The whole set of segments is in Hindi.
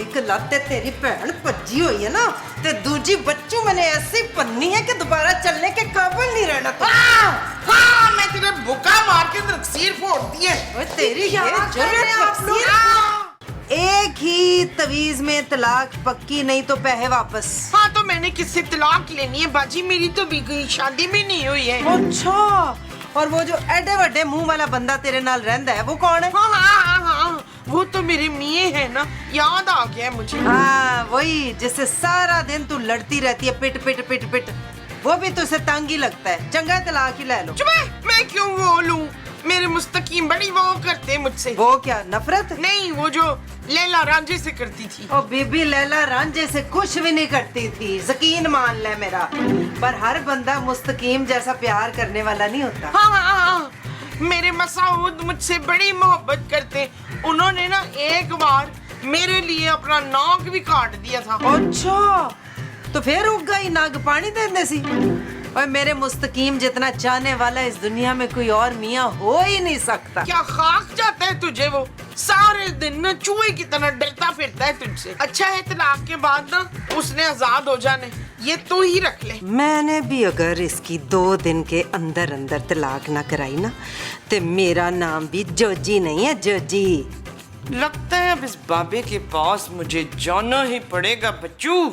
एक लाते तेरी भैन भज्जी हुई है ना, ते दूजी बच्चू मैंने ऐसी पन्नी है कि दोबारा चलने के काबिल नहीं रहना तो। हाँ, मैं तेरे बुका मार के तकसीर फोड़ दी है। ओए तेरी ये जरूरत, एक ही तवीज में तलाक पक्की, नहीं तो पैसे वापस। हाँ तो मैंने किससे तलाक लेनी है बाजी, मेरी तो भी कोई शादी भी नहीं हुई है। अच्छा, और वो जो एडे वड्डे मुंह वाला बंदा तेरे नाल रहंदा है वो कौन है? हाँ, वो तो मेरे मिये है ना, याद आ गया मुझे। हाँ वही, जिससे सारा दिन तू लड़ती रहती है, पिट पिट पिट पिट, वो भी तुझसे तंग ही लगता है। चंगा तलाक ही ले लो। चुप है, मैं क्यों वो लूं? मेरे मुस्तकीम बड़ी वो करते मुझसे। वो क्या नफरत? नहीं, वो जो लैला रांझे से करती थी। ओ बीबी लैला रांझे से कुछ भी नहीं करती थी, यकीन मान ले मेरा। पर हर बंदा मुस्तकीम जैसा प्यार करने वाला नहीं होता। हाँ, मेरे मसाऊद मुझसे बड़ी मोहब्बत करते। उन्होंने ना एक बार मेरे लिए अपना नाक भी काट दिया था। अच्छा, तो फिर उगा ही नाग पानी देने सी। और मेरे मुस्तकीम जितना चाहने वाला इस दुनिया में कोई और मियाँ हो ही नहीं सकता। क्या खाक जाता है तुझे? वो सारे दिन ना चूहे की तरह डरता फिरता है तुझसे। अच्छा है तलाक के बाद ना उसने आजाद हो जाने, ये तू ही रख ले। मैंने भी अगर इसकी 2 दिन के अंदर अंदर तलाक ना कराई ना, तो मेरा नाम भी जोजी नहीं है, जोजी। लगता है अब इस बाबे के पास मुझे जाना ही पड़ेगा बच्चू।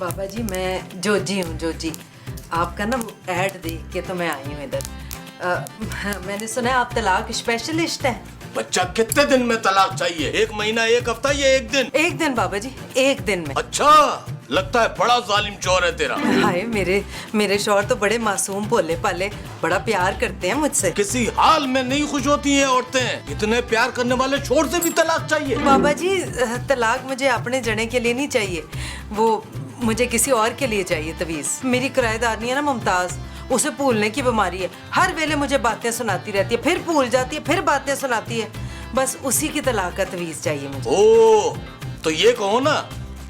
बाबा जी मैं जोजी हूँ, जोजी। आपका ना ऐड देख के तो मैं आई हूँ इधर। मैंने सुना है आप तलाक स्पेशलिस्ट हैं। बच्चा कितने दिन में तलाक चाहिए? 1 महीना, 1 हफ्ता या 1 दिन? 1 दिन बाबा जी, 1 दिन में। अच्छा, लगता है बड़ा जालिम चोर है तेरा। हाय, मेरे शौहर तो बड़े मासूम भोले पाले, बड़ा प्यार करते हैं मुझसे। किसी हाल में नहीं खुश होती हैं औरतें। इतने प्यार करने वाले छोर से भी तलाक चाहिए? बाबा जी तलाक मुझे अपने जने के लिए नहीं चाहिए, वो मुझे किसी और के लिए चाहिए तवीज। मेरी किराएदारनी है ना मुमताज, उसे भूलने की बीमारी है। हर वेले मुझे बातें सुनाती रहती है, फिर भूल जाती है, फिर बातें सुनाती है। बस उसी की तलाक का तवीज चाहिए मुझे। ओ, तो ये कहो ना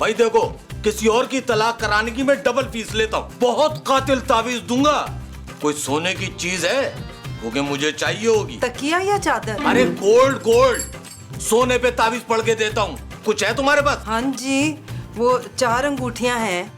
भाई, देखो किसी और की तलाक कराने की मैं डबल फीस लेता हूँ। बहुत कातिल तावीज दूंगा। कोई सोने की चीज है क्योंकि मुझे चाहिए होगी। तकिया या चादर? अरे गोल्ड सोने पे तावीज पढ़ के देता हूँ। कुछ है तुम्हारे पास? हाँ जी, वो 4 अंगूठियां हैं।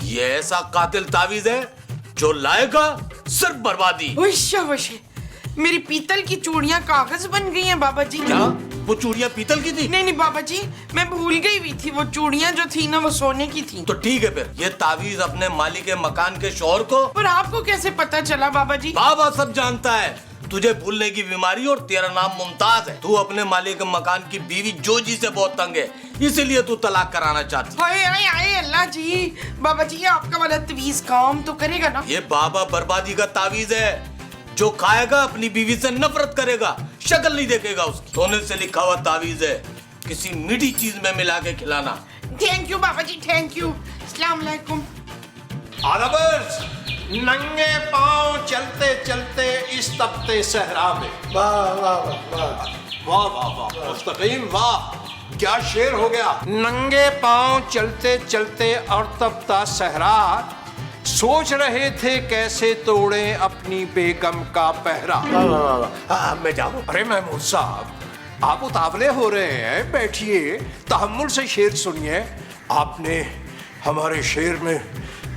ये ऐसा कातिल तावीज है जो लाएगा सिर्फ बर्बादी। मेरी पीतल की चूड़ियां कागज बन गई हैं बाबा जी। क्या वो चूड़ियां पीतल की थी? नहीं बाबा जी, मैं भूल गई हुई थी। वो चूड़ियां जो थी ना वो सोने की थी। तो ठीक है, फिर ये तावीज अपने मालिक के मकान के शौहर को। पर आपको कैसे पता चला बाबा जी? बाबा सब जानता है। तुझे भूलने की बीमारी और तेरा नाम मुमताज है। तू अपने मालिक के मकान की बीवी जोजी से बहुत तंग है, इसीलिए तू तलाक कराना चाहती। हाय अल्लाह जी, बाबा जी ये आपका वाला तवीज काम तो करेगा ना? ये बाबा बर्बादी का तावीज है। जो खाएगा अपनी बीवी से नफरत करेगा, शक्ल नहीं देखेगा उसकी। सोने से लिखा हुआ तावीज है, किसी मीठी चीज में मिला के खिलाना। थैंक यू बाबा जी, थैंक यू। अस्सलाम वालेकुम। आदबर्स, नंगे पांव चलते चलते इस तपते सहरा में। वाह वाह वाह वाह वाह वाह मुस्तकीम, वाह क्या शेर हो गया। नंगे पांव चलते चलते और तपता सहरा, सोच रहे थे कैसे तोड़े अपनी बेगम का पहरा। मैं जाऊं? अरे महमूद साहब, आप उतावले हो रहे हैं, बैठिए, तहम्मुल से शेर सुनिए। आपने हमारे शेर में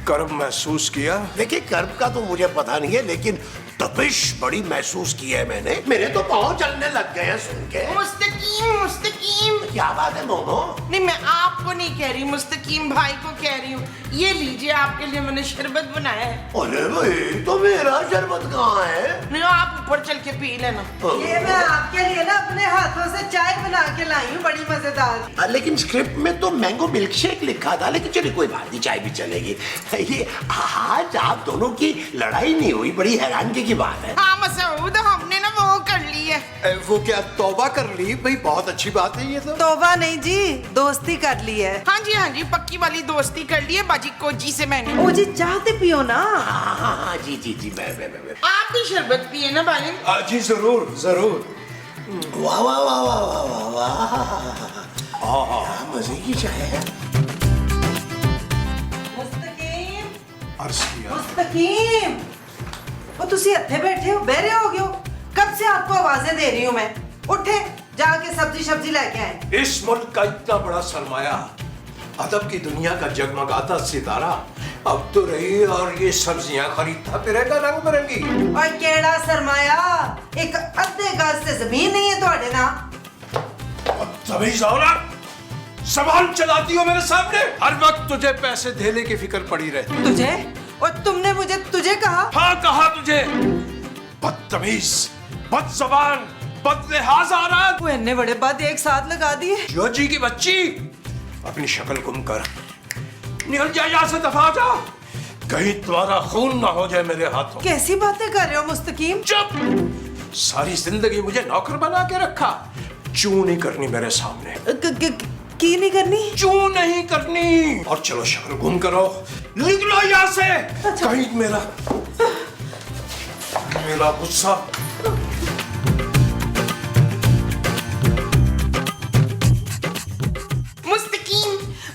कर्ब महसूस किया? देखिए, कर्ब का तो मुझे पता नहीं है, लेकिन तपिश बड़ी महसूस की है मैंने। मेरे तो पाँव चलने लग गए हैं सुन के। मुस्तकीम क्या बात है मोमो? नहीं, मैं आपको नहीं कह रही, मुस्तकीम भाई को कह रही हूँ। ये लीजिए, आपके लिए मैंने शरबत बनाया है। अरे भाई, तो मेरा शरबत कहाँ है? नहीं, आप ऊपर चल के पी लेना। ये मैं आपके लिए ना अपने हाथों से चाय बना के लाई हूँ, बड़ी मजेदार। लेकिन स्क्रिप्ट में तो मैंगो मिल्क शेक लिखा था। लेकिन चलिए कोई बात नहीं, चाय भी चलेगी। ये आज आप दोनों की लड़ाई नहीं हुई, बड़ी हैरानगी की बात है। हाँ मसूद, हमने ना वो कर ली है। वो क्या तौबा कर ली? भाई बहुत अच्छी बात है ये तो। तौबा नहीं जी, दोस्ती कर ली है। हाँ जी, पक्की वाली दोस्ती कर ली है बाजी कोजी से मैंने। ओ जी, चाहते पियो ना? हाँ जी, मैं आप भी शरबत पिए ना भाई? जी जरूर जरूर। वाह वाह वाह वाह वाह वाह वाह, मजे की चाय है। मुस्तकीम, अर्सिया, मुस्तकीम, वो तुसी हत्थे बैठे हो, बहरे हो गए हो? कब से आपको आवाजें दे रही हूँ मैं। उठे, जाके सब्जी लेके आए। इस मुल्क का इतना बड़ा सरमाया, अदब की दुनिया का जगमगाता सितारा अब तो रही और ये सब्जियां खरीदता फिरेगा रंग बिरंगी। और केड़ा सरमाया, एक अद्धे गज से जमीन नहीं है ਤੁਹਾਡੇ नाम। तभी औरत सवाल चलाती हो मेरे सामने, हर वक्त तुझे पैसे देने की फिक्र पड़ी रहती। तुझे? और तुमने मुझे तुझे कहा? हाँ कहा तुझे, बदतमीज, बदजबान, बदलिहाज औरत। वो इतने बड़े बात एक साथ लगा दिए। जोजी की बच्ची, अपनी शक्ल गुम कर, निकल जा यहाँ से, दफा जा, कहीं तुम्हारा खून ना हो जाए मेरे हाथों। कैसी बातें कर रहे हो मुस्तकीम? चुप, सारी जिंदगी मुझे नौकर बना के रखा, चू नहीं करनी मेरे सामने, की नहीं करनी? चू नहीं करनी। और चलो शक्ल गुम करो, निकलो यहाँ से। कहीं मेरा गुस्सा।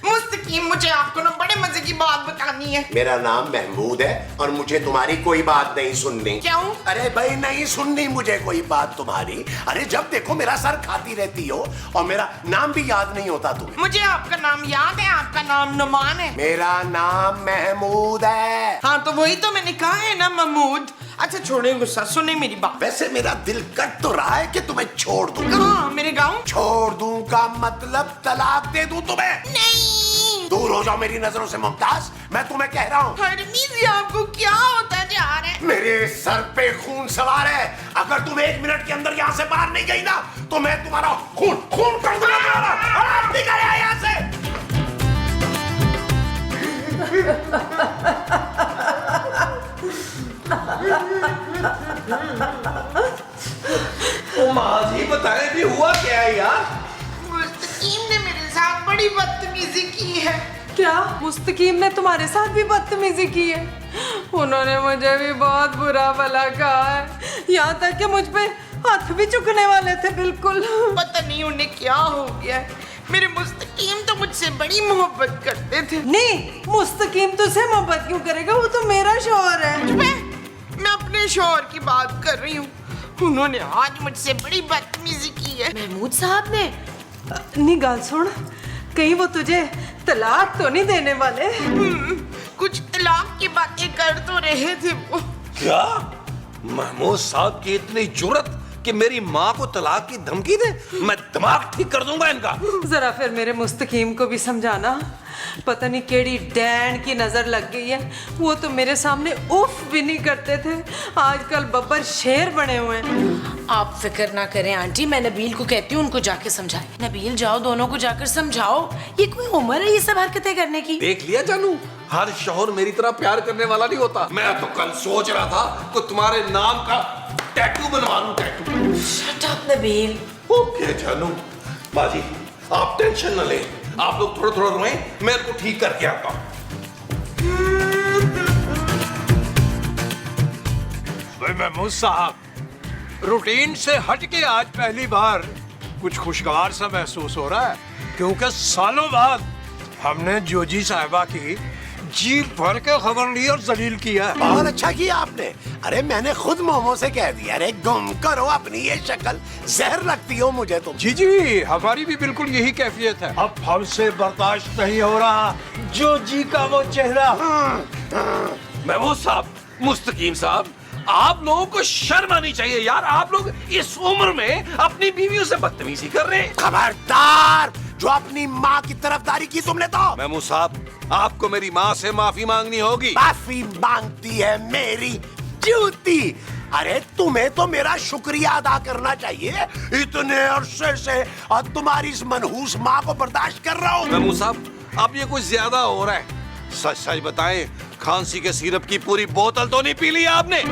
मुस्तकीम, मुझे आपको ना बड़े मजे की बात बतानी है। मेरा नाम महमूद है और मुझे तुम्हारी कोई बात नहीं सुननी। क्यों? अरे भाई नहीं सुननी मुझे कोई बात तुम्हारी। अरे जब देखो मेरा सर खाती रहती हो और मेरा नाम भी याद नहीं होता तुम्हें। मुझे आपका नाम याद है, आपका नाम नुमान है। मेरा नाम महमूद है। हाँ तो वही तो मैंने कहा है ना महमूद। अच्छा छोड़े गुस्सा, सुने मेरी बात। वैसे मेरा दिल कट तो रहा है कि तुम्हें छोड़ दूं। कहाँ? मेरे गाँव? छोड़ दूं का मतलब तलाक दे दूं तुम्हें। नहीं, दूर हो जाओ मेरी नजरों से मुमताज, मैं तुम्हें कह रहा हूँ। हरमीज़, आपको क्या होता जा रहा है? मेरे सर पे खून सवार है, अगर तुम 1 मिनट के अंदर यहाँ से बाहर नहीं गई ना तो मैं तुम्हारा खून कर दूंगा। निकल यहाँ से। माँ जी बताए भी हुआ क्या है यार? मुस्तकीम ने मेरे साथ बड़ी बदतमीजी की है। क्या मुस्तकीम ने तुम्हारे साथ भी बदतमीजी की है? उन्होंने मुझे भी बहुत बुरा भला कहा है, यहाँ तक कि मुझ पे हाथ भी चुकने वाले थे। बिल्कुल पता नहीं उन्हें क्या हो गया है। मेरे मुस्तकीम तो मुझसे बड़ी मोहब्बत करते थे। नहीं, मुस्तकीम तुझसे मोहब्बत क्यों करेगा? वो तो मेरा शौहर है। मैं अपने शौहर की बात कर रही हूँ। उन्होंने आज मुझसे बड़ी बदतमीजी की है। महमूद साहब ने? नहीं, गाल सुन, कहीं वो तुझे तलाक तो नहीं देने वाले? कुछ तलाक की बातें कर तो रहे थे वो। क्या महमूद साहब की इतनी जुर्रत कि मेरी माँ को तलाक की धमकी दे? मैं दिमाग ठीक कर दूंगा इनका। जरा फिर मेरे मुस्तकीम को भी समझाना। पता नहीं केड़ी डैन की नजर लग गई है, वो तो मेरे सामने उफ भी नहीं करते थे, आजकल बब्बर शेर बने हुए हैं। आप फिक्र ना करें आंटी, मैं नबील को कहती हूँ उनको जाके समझाए। नबील जाओ, दोनों को जाकर समझाओ, ये कोई उम्र है ये सब हरकतें करने की? देख लिया जानू, हर शौहर मेरी तरह प्यार करने वाला नहीं होता। मैं तो कल सोच रहा था कि तुम्हारे नाम का टैटू बनवा लूं, tattoo. Shut up Nabeel. Okay जानू, बाजी आप टेंशन न लें, आप लोग थोड़ा थोड़ा रोएं, मैं इनको ठीक करके आता हूं। महमूद साहब, रूटीन से हट के आज पहली बार कुछ खुशगवार सा महसूस हो रहा है, क्योंकि सालों बाद हमने जोजी साहिबा की जी भर के खबर ली और जलील किया। बहुत अच्छा किया आपने। अरे मैंने खुद मोमो से कह दिया, अरे गुम करो अपनी ये शक्ल, जहर लगती हो मुझे तुम। जी जी, हमारी भी बिल्कुल यही कैफियत है। अब हमसे बर्दाश्त नहीं हो रहा जो जी का वो चेहरा। महमूद साहब, मुस्तकीम साहब, आप लोगों को शर्म आनी चाहिए यार। आप लोग इस उम्र में अपनी बीवियों से बदतमीजी कर रहे हैं। खबरदार, जो अपनी माँ की तरफदारी की तुमने तो। महमूद साहब, आपको मेरी माँ से माफी मांगनी होगी। माफी मांगती है मेरी जूती? अरे तुम्हें तो मेरा शुक्रिया अदा करना चाहिए, इतने अरसे से और तुम्हारी इस मनहूस माँ को बर्दाश्त कर रहा हूँ। महमूद साहब, अब ये कुछ ज्यादा हो रहा है। सच सच बताएं, खांसी के सिरप की पूरी बोतल तो नहीं पी ली आपने?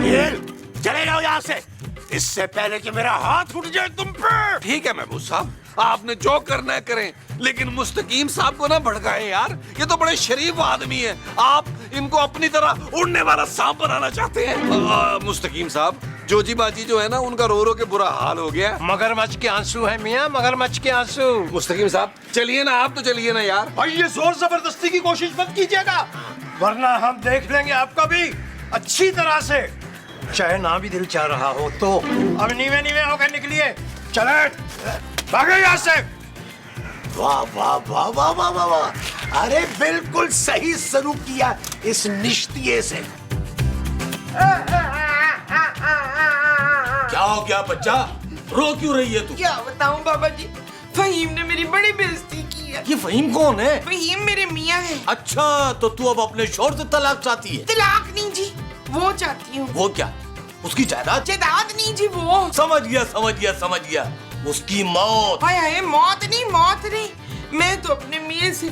चले जाओ यहाँ से, इससे पहले कि मेरा हाथ उठ जाए तुम पे। ठीक है महमूद साहब, आपने जो करना है करें, लेकिन मुस्तकीम साहब को ना भड़काएं यार। ये तो बड़े शरीफ आदमी हैं, आप इनको अपनी तरह उड़ने वाला सांप बनाना चाहते हैं। मुस्तकीम साहब, जोजी बाजी जो है ना उनका रो रो के बुरा हाल हो गया। मगरमच्छ के आंसू है मियाँ, मगरमच्छ के आंसू। मुस्तकीम साहब चलिए ना, आप तो चलिए ना यार। भाई ये जोर जबरदस्ती की कोशिश मत कीजिएगा, वरना हम देख लेंगे आपका भी अच्छी तरह से, चाहे ना भी दिल चाह रहा हो तो। अब नीवे नीवे होकर निकलिए, चले भागे यहाँ से। वाह वाह वाह वाह वाह वाह वाह, अरे बिल्कुल सही शुरू किया इस निश्चिये से। क्या हो गया बच्चा, रो क्यों रही है तू? क्या बताऊं बाबा जी, फहीम ने मेरी बड़ी बेइज्जती की है। ये फहीम कौन है? फहीम मेरे मियाँ है। अच्छा, तो तू अब अपने शौहर से तलाक चाहती है? तलाक नहीं जी, वो चाहती हूँ। वो क्या, उसकी जायदाद? जायदाद नहीं जी, वो समझ गया समझ गया समझ गया, उसकी मौत। हाय हाय, मौत नहीं, मैं तो अपने मियाँ से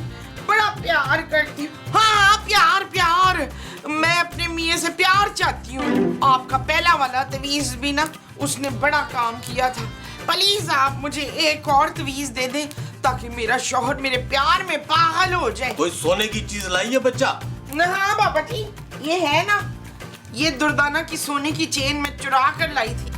बड़ा प्यार करती हूँ। हाँ प्यार प्यार, मैं अपने मियाँ से प्यार चाहती हूँ। आपका पहला वाला तवीज भी ना उसने बड़ा काम किया था। प्लीज आप मुझे एक और तवीज दे दें ताकि मेरा शौहर मेरे प्यार में पागल हो जाए। कोई सोने की चीज लाई है बच्चा? हाँ बाबा जी, ये है ना, ये दुर्दाना की सोने की चेन में चुरा कर लाई थी।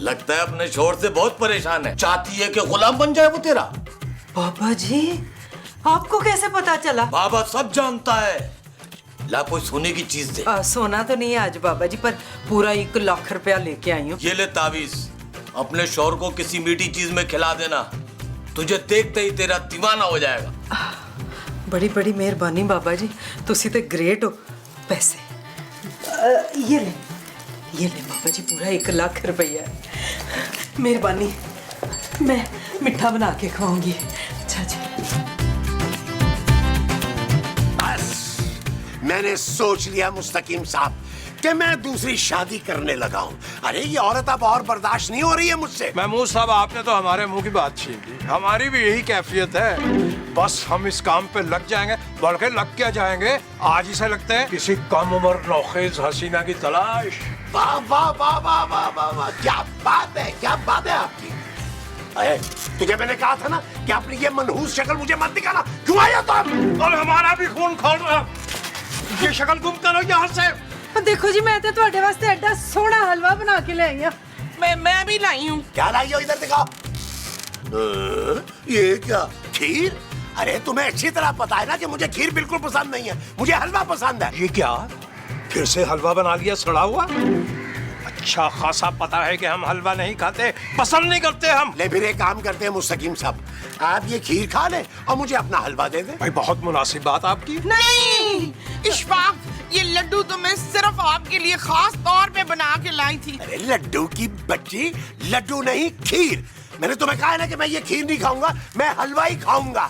लगता है अपने शौहर से बहुत परेशान है, चाहती है कि गुलाम बन जाए वो तेरा। बाबा जी, आपको कैसे पता चला? बाबा सब जानता है। ला कोई सोने की चीज दे। सोना तो नहीं है आज बाबा जी, पर पूरा 1 लाख रुपया लेके आई हूँ। ये ले तावीज, अपने शौहर को किसी मीठी चीज में खिला देना, तुझे देखते ही तेरा दीवाना हो जाएगा। बड़ी बड़ी मेहरबानी बाबा जी, तुसी तो ग्रेट हो। पैसे ये ले बाबा जी, पूरा 1 लाख रुपया। मेहरबानी, मैं मिठा बना के खाऊंगी। अच्छा जी। बस मैंने सोच लिया मुस्तकीम साहब कि मैं दूसरी शादी करने लगा हूँ। अरे ये औरत अब और बर्दाश्त नहीं हो रही है मुझसे। महमूद साहब, आपने तो हमारे मुंह की बात छीन ली। हमारी भी यही कैफियत है, बस हम इस काम पे लग जाएंगे, बल्कि लग क्या जाएंगे, आज ही से लगते हैं किसी कम उम्र नौखेज हसीना की तलाश। वाह वाह वाह वाह वाह वाह वाह, क्या बात है, क्या बात है आपकी। अरे तुझे मैंने कहा था ना कि अपनी ये मनहूस शक्ल मुझे मत दिखाना। क्यों आया तुम? और हमारा भी खून खोल रहा, ये शक्ल गुम करो यहाँ से। देखो जी, मैं तो ਤੁਹਾਡੇ ਵਾਸਤੇ ਐਡਾ ਸੋਹਣਾ ਹਲਵਾ ਬਣਾ ਕੇ ਲੈ ਆਈ ਹਾਂ। मैं भी लाई हूँ। क्या लाई हो, इधर दिखाओ। ये क्या, खीर? अरे तुम्हें अच्छी तरह पता है ना कि मुझे खीर बिल्कुल पसंद नहीं है, मुझे हलवा पसंद है। ये क्या, फिर से हलवा बना लिया सड़ा हुआ? अच्छा खासा पता है कि हम हलवा नहीं खाते, पसंद नहीं करते हम। ले फिर एक काम करते हैं मुस्तकीम साहब, आप ये खीर खा ले और मुझे अपना हलवा दे दे। भाई बहुत मुनासिब बात आपकी। नहीं इशफाक, ये लड्डू तो मैं सिर्फ आपके लिए खास तौर पे बना के लाई थी। अरे लड्डू की बच्ची, लड्डू नहीं खीर। मैंने तुम्हें कहा है ना कि मैं ये खीर नहीं खाऊंगा, मैं हलवा ही खाऊंगा।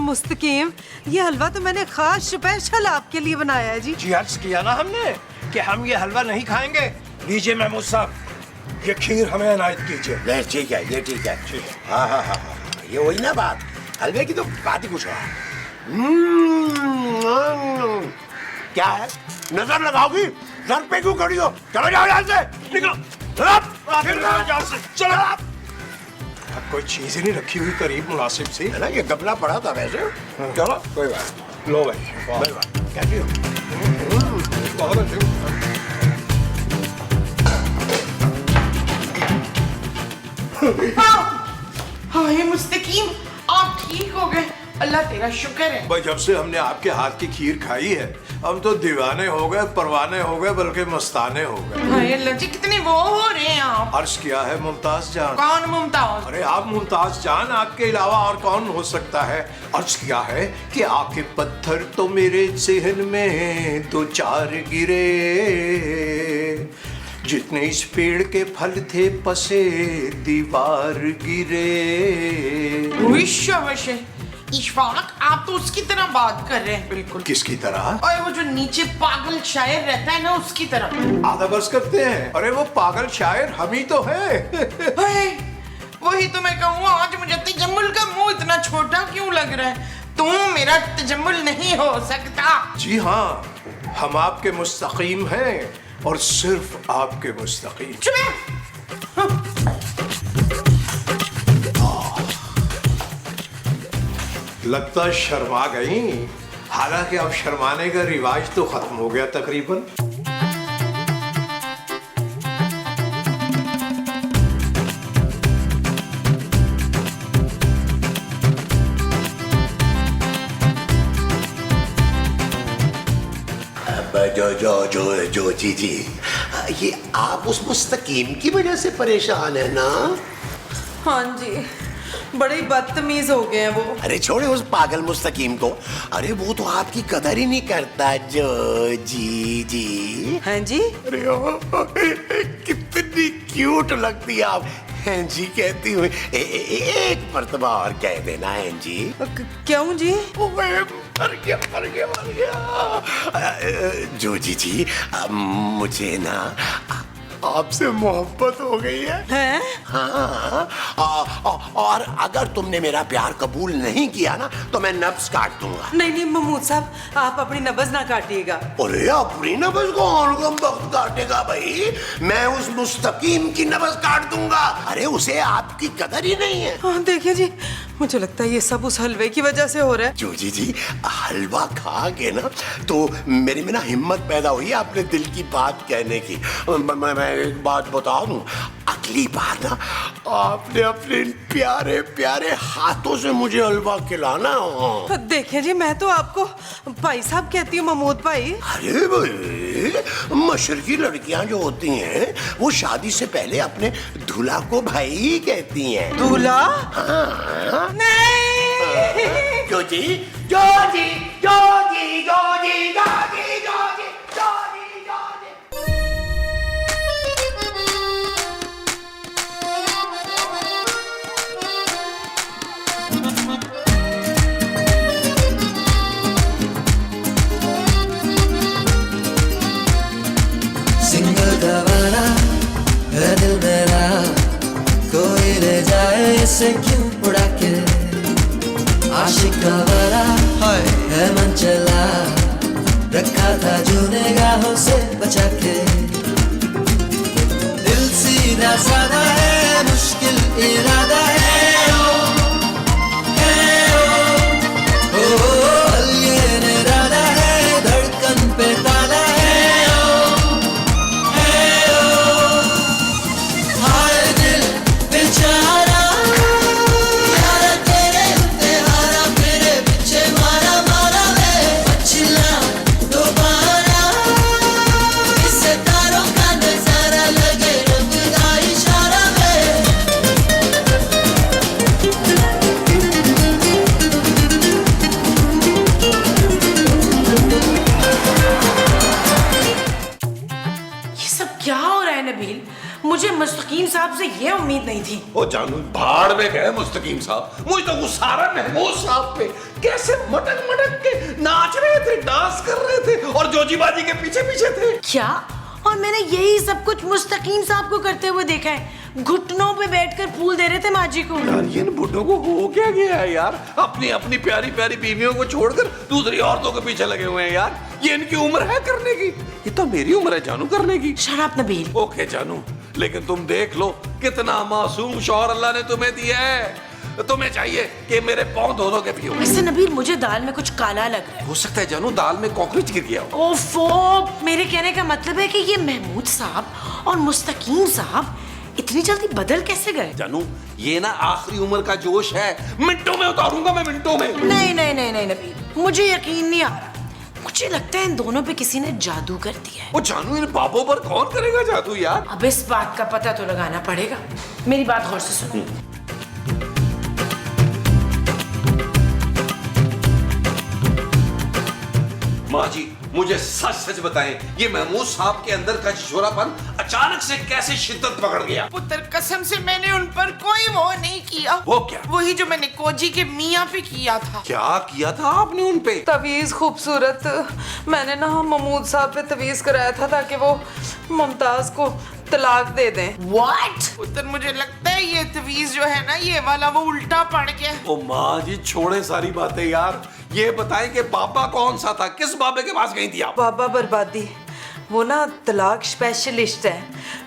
मुस्तकीम, ये हलवा तो मैंने खास स्पेशल आपके लिए बनाया है जी। जी अर्ज किया ना हमने कि हम ये हलवा नहीं खाएंगे। लीजिए महमूद साहब, ये खीर हमें इनायत कीजिए। नहीं ठीक है, ये ठीक है। हाँ हाँ हाँ हाँ, ये वही ना बात, हलवे की तो बात ही कुछ और। क्या है, नजर लगाओगी? सर पे क्यों खड़ी हो? चलो जाओ यहाँ से, निकलो। चलो, कोई चीज ही नहीं रखी हुई करीब मुनासिब सी है ना, ये गपला पड़ा था वैसे। चलो कोई बात, लो भाई, कैसी हो? बहुत अच्छी। हाय मुस्तकीम, आप ठीक हो गए, अल्लाह तेरा शुक्र है। भाई जब से हमने आपके हाथ की खीर खाई है, हम तो दीवाने हो गए, परवाने हो गए, बल्कि मस्ताने हो गए। हाय अल्लाह जी, कितने वो हो रहे हैं आप। अर्ज किया है मुमताज जान। कौन मुमताज? अरे आप मुमताज जान, आपके अलावा और कौन हो सकता है। अर्ज किया है कि आके पत्थर तो मेरे ज़हन में 2-4 गिरे, जितने इस पेड़ के फल थे पसे दीवार गिरे। विश्वास इशफाक, आप तो उसकी तरह बात कर रहे हैं बिल्कुल। किसकी तरह? और वो जो नीचे पागल शायर रहता है ना, उसकी तरह। आधा बस करते हैं। अरे वो पागल शायर हम ही तो हैं। वही तो मैं कहूँ, आज मुझे तजम्मुल का मुंह इतना छोटा क्यों लग रहा है? तुम मेरा तजम्मुल नहीं हो सकता। जी हाँ, हम आपके मुस्तकीम हैं और सिर्फ आपके मुस्तकीम। लगता है शर्मा गई। हालांकि अब शर्माने का रिवाज तो खत्म हो गया तकरीबन। जो जी, ये आप उस मुस्तकीम की वजह से परेशान है ना? हाँ जी, बड़े ही बदतमीज हो गए हैं वो। अरे छोड़े उस पागल मुस्तकीम को। अरे वो तो आपकी कदर ही नहीं करता जो जी। हैं जी? अरे कितनी क्यूट लगती है आप हैं जी कहती हुई। एक मर्तबा और कह देना हैं जी। क्यों जी? मर गया। जो जी मुझे ना आपसे मोहब्बत हो गई है। हैं? हाँ, और अगर तुमने मेरा प्यार कबूल नहीं किया ना तो मैं नब्ज काट दूंगा। नहीं महमूद साहब, आप अपनी नब्ज ना काटिएगा। अरे अपनी नब्ज कौन वक्त काटेगा भाई? मैं उस मुस्तकीम की नब्ज काट दूंगा। अरे उसे आपकी कदर ही नहीं है। हाँ देखिए जी, मुझे लगता है ये सब उस हलवे की वजह से हो रहा है। जो जी हलवा खा के ना तो मेरे में ना हिम्मत पैदा हुई अपने दिल की बात कहने की। मैं एक बात बता दूं, अगली बार ना आपने अपने प्यारे प्यारे हाथों से मुझे हलवा खिलाना। देखिए जी, मैं तो आपको भाई साहब कहती हूँ, महमूद भाई। अरे भाई, मशरकी लड़कियां जो होती हैं वो शादी से पहले अपने दूल्हा को भाई ही कहती हैं। दूल्हा? हाँ। नहीं। जो जी जो जी जो जी जो जी जो जी जो जी जो जी जो जी। सिंगल गवारा है दिल मेरा, कोई ले जाए इसे क्यों उड़ा के। आशिक गवारा है मन चला, रखा था जो निगाहों से बचा के। दिल सीधा साधा है, मुश्किल इरादा है ओ ये निराला है, धड़कन पे ताला है। मुझे मुस्तकीम साहब से ये उम्मीद नहीं थी। ओ जानू भाड़ में गए मुस्तकीम साहब। मुझे तो गुस्सा आ रहा है महमूद साहब पे। कैसे मटक मटक के नाच रहे थे, डांस कर रहे थे और जोजी बाजी के पीछे पीछे थे। क्या? और मैंने यही सब कुछ मुस्तकीम साहब को करते हुए देखा है। घुटनों पे बैठकर फूल दे रहे थे माँ जी को। यार ये बुड्ढों को हो क्या गया है यार? अपनी अपनी प्यारी प्यारी बीवियों को छोड़कर दूसरी औरतों के पीछे लगे हुए हैं यार। ये इनकी उम्र है करने की? ये तो मेरी उम्र है जानू करने की। Shut up Nabeel. ओके जानू, लेकिन तुम देख लो कितना मासूम शौहर अल्लाह ने तुम्हें दिया है। तुम्हें चाहिए कि मेरे पांव दोनों के पियो। वैसे नबील, मुझे दाल में कुछ काला लग रहा है। हो सकता है जानू दाल में कॉकरोच गिर गया हो। ओफो, मेरे कहने का मतलब है कि ये महमूद साहब और मुस्तकीम साहब इतनी जल्दी बदल कैसे गए? जानू ये ना आखिरी उम्र का जोश है, मिनटों में उतारूंगा मैं, मिनटों में। नहीं नहीं नहीं नहीं नबील, मुझे यकीन नहीं आ रहा। मुझे लगता है इन दोनों पे किसी ने जादू कर दिया है। वो जानू इन बाबों पर कौन करेगा जादू यार? अब इस बात का पता तो लगाना पड़ेगा। मेरी बात गौर से सुनो। माँ जी मुझे सच सच बताएं, ये महमूद साहब के अंदर का छिछोरापन अचानक से कैसे शिद्दत पकड़ गया? पुत्र कसम से मैंने उन पर कोई वो नहीं किया। वो क्या? वही जो मैंने कोजी के मियाँ पे किया था। क्या किया था आपने उन पे? तवीज खूबसूरत, मैंने ना महमूद साहब पे तवीज कराया था ताकि वो मुमताज को तलाक दे दें। What? पुत्र मुझे लगता है ये तवीज जो है ना, ये वाला वो उल्टा पड़ गया। ओ माँ जी छोड़े सारी बातें यार, ये बताएं कि बाबा कौन सा था, किस बाबे के पास गई थी आप? बाबा बर्बादी, वो ना तलाक स्पेशलिस्ट है,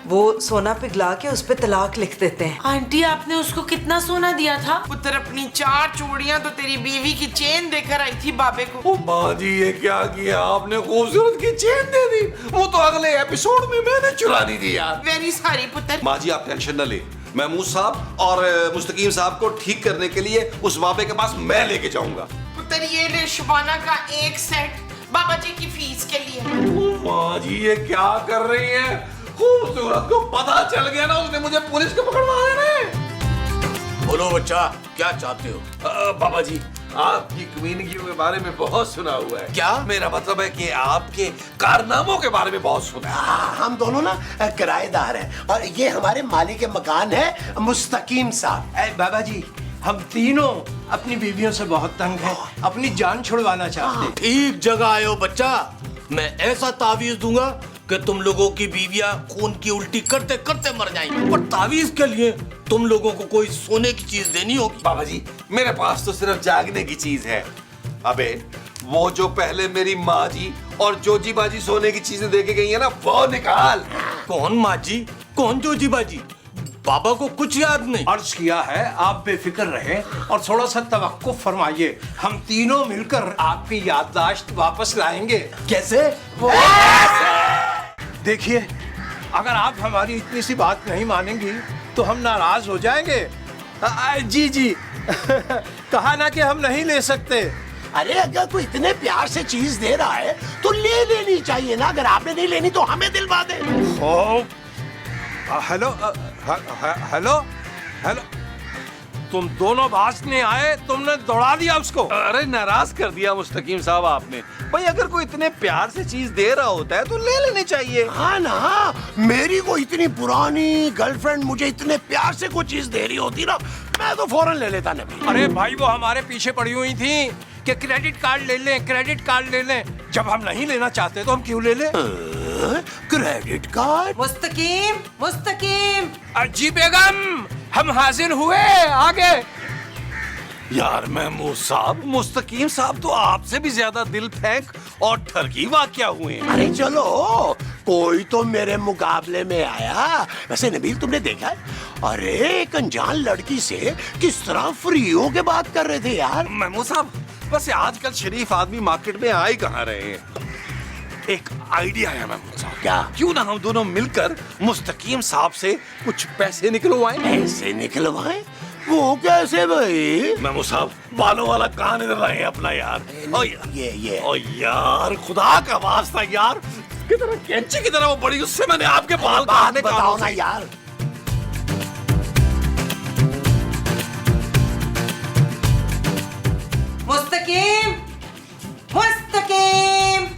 वो सोना पिघला के उस पे तलाक लिख देते हैं। आंटी आपने उसको कितना सोना दिया था? पुत्र अपनी 4 चूड़ियां तो तेरी बीवी की चेन देकर आई थी बाबे को। ओ माँ जी, ये क्या किया आपने? खूबसूरत की चेन दे दी। वो तो अगले एपिसोड में मैंने चुरा दी थी यार। वेरी सॉरी पुत्र। माँ जी आप टेंशन न ले, महमूद साहब और मुस्तकीम साहब को ठीक करने के लिए उस बाबे के पास मैं लेके जाऊंगा। पुत्र ये ले शबाना का एक सेट बाबा जी की फीस के लिए। माँ जी ये क्या कर रही है? खूबसूरत को पता चल गया ना, उसने मुझे पुलिस को पकड़वा देना है। बोलो बच्चा, क्या चाहते हो? बाबा जी, आपकी कमीनगी के बारे में बहुत सुना हुआ है। क्या? मेरा मतलब है कि आपके कारनामों के बारे में बहुत सुना है। हम दोनों ना किराएदार हैं और ये हमारे मालिक के मकान है मुस्तकीम साहब। बाबा जी, हम तीनों अपनी बीवियों से बहुत तंग हैं, अपनी जान छुड़वाना चाहते हैं। ठीक जगह आए हो बच्चा। मैं ऐसा तावीज दूंगा कि तुम लोगों की बीवियां खून की उल्टी करते करते मर जाएंगी। पर तावीज के लिए तुम लोगों को कोई सोने की चीज देनी होगी। बाबा जी मेरे पास तो सिर्फ जागने की चीज है। अबे वो जो पहले मेरी माँ जी और जोजी बाजी सोने की चीजें दे के गई है ना, वो निकाल। कौन माँ जी, कौन जोजी बाजी? बाबा को कुछ याद नहीं। अर्ज किया है आप बेफिक्र रहे और थोड़ा सा तवक्कुफ फरमाइए, हम तीनों मिलकर आपकी याददाश्त वापस लाएंगे। कैसे? देखिए, अगर आप हमारी इतनी सी बात नहीं मानेंगी तो हम नाराज हो जाएंगे। जी कहा ना कि हम नहीं ले सकते। अरे अगर कोई इतने प्यार से चीज दे रहा है तो ले लेनी चाहिए ना। अगर आपने नहीं लेनी तो हमें दिलवा दे। हेलो हेलो हेलो, तुम दोनों बाज नहीं आए, तुमने दौड़ा दिया उसको। अरे नाराज कर दिया मुस्तकीम साहब आपने। भाई अगर कोई इतने प्यार से चीज दे रहा होता है तो ले लेनी चाहिए। हाँ ना, मेरी को इतनी पुरानी गर्लफ्रेंड मुझे इतने प्यार से कोई चीज दे रही होती ना, मैं तो फौरन ले लेता नबील। अरे भाई, वो हमारे पीछे पड़ी हुई थी कि क्रेडिट कार्ड ले लें, क्रेडिट कार्ड ले लें। जब हम नहीं लेना चाहते तो हम क्यों ले लें? Credit card? मुस्तकीम, मुस्तकीम। जी बेगम, हम हाजिर हुए। आगे। यार महमूद साहब, मुस्तकीम साहब तो आपसे भी ज्यादा दिल फेंक और ठगी वाकया हुए हैं। अरे चलो, कोई तो मेरे मुकाबले में आया। वैसे नबील तुमने देखा है, अरे एक अनजान लड़की से किस तरह फ्री होके बात कर रहे थे यार। महमूद साहब वैसे आजकल शरीफ आदमी मार्केट में आ ही कहाँ रहे हैं। एक आइडिया है महमूद साहब। क्या? क्यों ना हम दोनों मिलकर मुस्तकीम साहब से कुछ पैसे निकलवाएं। पैसे निकलवाएं? वो कैसे भाई? महमूद साहब बालों वाला कान इधर लाए अपना यार। ये ओ यार, खुदा का वास्ता यार, कितना कैंची की तरह वो बड़ी, उससे मैंने आपके बाल बात बताओ ना यार। मुस्तकीम, मुस्तकीम।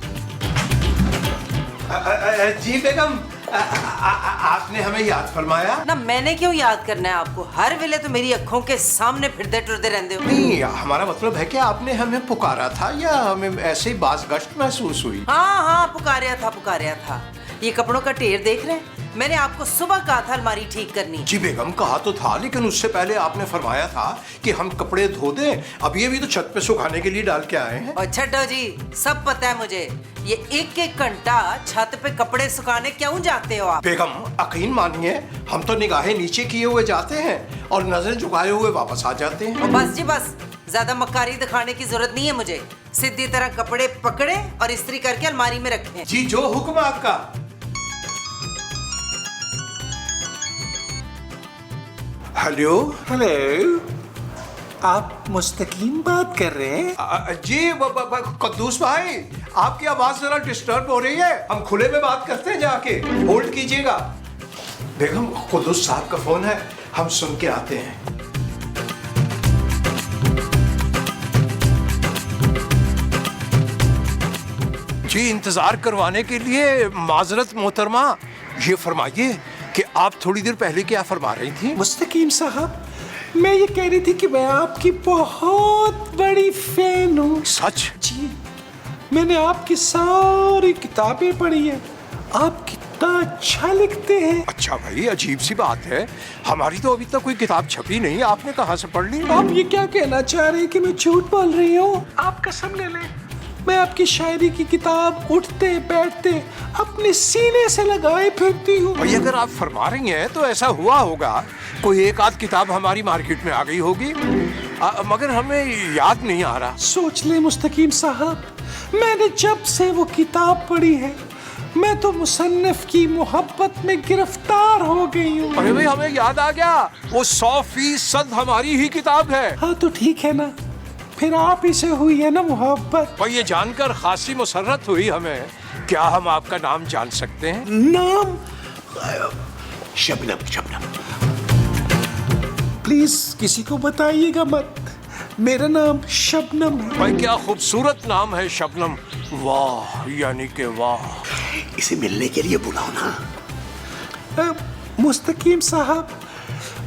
जी बेगम, आपने हमें याद फरमाया? ना मैंने क्यों याद करना है आपको? हर वेले तो मेरी अखों के सामने फिरते टुरते रहते हो। नहीं, हमारा मतलब है कि आपने हमें पुकारा था या हमें ऐसे ही बाज़गश्त महसूस हुई? हाँ, पुकारिया था। ये कपड़ों का ढेर देख रहे हैं? मैंने आपको सुबह कहा था अलमारी ठीक करनी। जी बेगम, कहा तो था, लेकिन उससे पहले आपने फरमाया था कि हम कपड़े धो दें। अब ये भी तो छत पे सुखाने के लिए डाल के आए हैं। और छठो जी, सब पता है मुझे। ये एक एक घंटा छत पे कपड़े सुखाने क्यों जाते हो आप? बेगम यकीन मानिए, हम तो निगाहें नीचे किए हुए जाते हैं और नजर झुकाए हुए वापस आ जाते हैं। और बस जी बस, ज्यादा मक्कारी दिखाने की जरूरत नहीं है मुझे। सीधी तरह कपड़े पकड़े और इस्त्री करके अलमारी में रखें। जी, जो हुक्म आपका। हेलो हेलो, आप मुस्तकीम बात कर रहे हैं? जी कद्दूस भाई, आपकी आवाज जरा डिस्टर्ब हो रही है, हम खुले में बात करते हैं, जाके होल्ड कीजिएगा। बेगम, कद्दूस साहब का फोन है, हम सुन के आते हैं। जी, इंतजार करवाने के लिए माजरत मोहतरमा। ये फरमाइए कि आप थोड़ी देर पहले क्या फरमा रही थी? मुस्तकीम साहब, मैं ये कह रही थी कि मैं आपकी बहुत बड़ी फैन हूँ। सच? जी, मैंने आपकी सारी किताबें पढ़ी हैं। आप कितना अच्छा लिखते हैं। अच्छा भाई, अजीब सी बात है, हमारी तो अभी तक कोई किताब छपी नहीं, आपने कहाँ से पढ़ ली? आप ये क्या कहना चाह रहे हैं कि मैं झूठ बोल रही हूँ? आप कसम ले लें, मैं आपकी शायरी की किताब उठते बैठते अपने सीने से लगाए फिरती हूँ। भाई अगर आप फरमा रही हैं तो ऐसा हुआ होगा, कोई एक आध किताब हमारी मार्केट में आ गई होगी, मगर हमें याद नहीं आ रहा। सोच ले मुस्तकीम साहब, मैंने जब से वो किताब पढ़ी है मैं तो मुसन्निफ की मोहब्बत में गिरफ्तार हो गई हूँ। अरे भाई हमें याद आ गया, वो 100% हमारी ही किताब है। हाँ तो ठीक है ना, फिर आप ही से हुई है ना मोहब्बत। भाई ये जानकर खासी मुसर्रत हुई हमें। क्या हम आपका नाम जान सकते हैं? नाम? शबनम। शबनम प्लीज किसी को बताइएगा मत, मेरा नाम शबनम है। भाई क्या खूबसूरत नाम है शबनम, वाह यानी के वाह। इसे मिलने के लिए बुलाओ ना। मुस्तकीम साहब,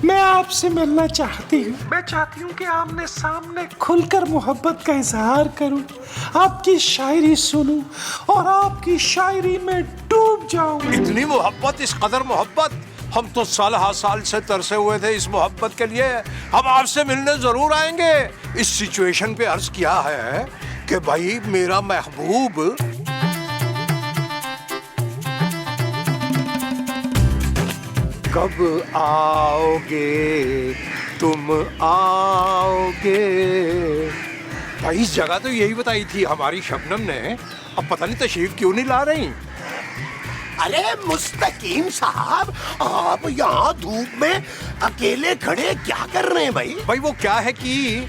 मैं आपसे मिलना चाहती हूँ। मैं चाहती हूँ कि आमने सामने खुलकर मोहब्बत का इजहार करूँ, आपकी शायरी सुनूं और आपकी शायरी में डूब जाऊं। इतनी मोहब्बत, इस कदर मोहब्बत, हम तो साल साल से तरसे हुए थे इस मोहब्बत के लिए। हम आपसे मिलने जरूर आएंगे। इस सिचुएशन पे अर्ज किया है कि भाई मेरा महबूब कब आओगे, तुम आओगे। भाई इस जगह तो यही बताई थी हमारी शबनम ने, अब पता नहीं तशरीफ क्यों नहीं ला रही। अरे मुस्तकीम साहब, आप यहाँ धूप में अकेले खड़े क्या कर रहे हैं भाई? भाई वो क्या है कि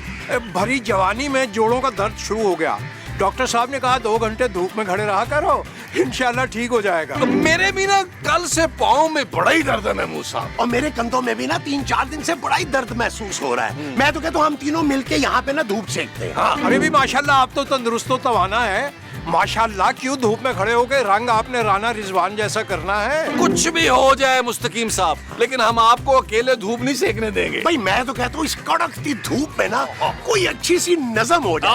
भरी जवानी में जोड़ों का दर्द शुरू हो गया। डॉक्टर साहब ने कहा 2 घंटे धूप में खड़े रहा करो, इंशाल्लाह ठीक हो जाएगा। मेरे भी ना कल से पाँव में बड़ा ही दर्द है महमूद साहब। और मेरे कंधों में भी ना 3-4 दिन से बड़ा ही दर्द महसूस हो रहा है। मैं तो कहता हूँ हम तीनों मिलके यहाँ पे ना धूप सेकते हैं। हाँ अरे भी माशाल्लाह आप तो तंदुरुस्त तवाना है, माशाल्लाह। क्यों धूप में खड़े हो गए, रंग आपने राना रिजवान जैसा करना है। कुछ भी हो जाए मुस्तकीम साहब, लेकिन हम आपको अकेले धूप नहीं सेकने देंगे। भाई मैं तो कहता हूँ इस कड़कती धूप में ना कोई अच्छी सी नज़म हो जाए।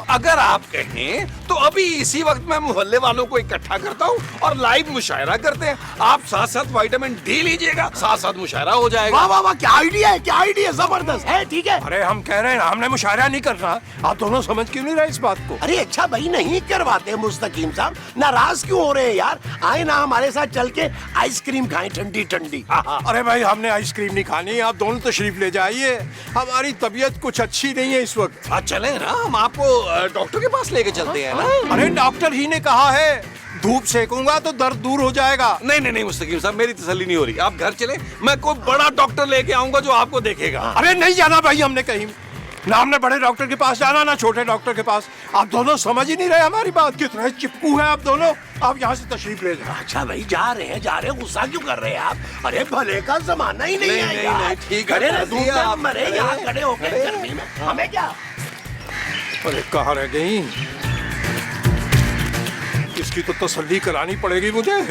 अगर आप कहें तो अभी इसी वक्त मैं मोहल्ले वालों को इकट्ठा करता हूँ और लाइव मुशायरा करते हैं। आप साथ साथ विटामिन डी लीजिएगा, साथ साथ मुशायरा हो जाएगा। वाह वाह वाह, क्या आइडिया है, क्या आइडिया, जबरदस्त है। ठीक है। अरे हम कह रहे हैं हमने मुशायरा नहीं करना, आप दोनों समझ क्यों नहीं रहे इस बात को? अरे अच्छा भाई नहीं करवाते मुस्तकीम साहब, नाराज क्यों हो रहे हैं यार? आए ना हमारे साथ चल के आइसक्रीम खाएं ठंडी ठंडी। अरे भाई हमने आइसक्रीम नहीं खानी, आप दोनों तशरीफ ले जाइए, हमारी तबीयत कुछ अच्छी नहीं है इस वक्त। चले ना, हम आपको डॉक्टर के पास लेके चलते हैं ना। अरे डॉक्टर ही ने कहा है धूप सेकूंगा तो दर्द दूर हो जाएगा। नहीं नहीं नहीं मुस्तकीम साहब, मेरी तसल्ली नहीं हो रही। आप घर चले, मैं कोई बड़ा डॉक्टर लेके आऊंगा जो आपको देखेगा। अरे नहीं जाना भाई हमने कहीं, ना हमने बड़े डॉक्टर के पास जाना ना छोटे डॉक्टर के पास। आप दोनों समझ ही नहीं रहे हमारी बात, कितने चिपकू हैं आप दोनों। आप यहाँ से तशरीफ ले जाओ। अच्छा भाई जा रहे हैं, गुस्सा क्यों कर रहे हैं आप? अरे भले का जमाना ही नहीं है यार। नहीं, ठीक है, खड़े ना धूप में, आप मरे यहाँ खड़े होकर गर्मी में, हमें क्या? अरे कहाँ रह गई? इसकी तो तसल्ली करानी पड़ेगी मुझे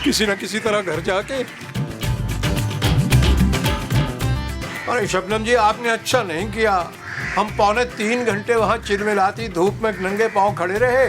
किसी न किसी तरह घर जाके। अरे शबनम जी आपने अच्छा नहीं किया, हम 2.25 घंटे वहाँ चिलमिलाती धूप में नंगे पांव खड़े रहे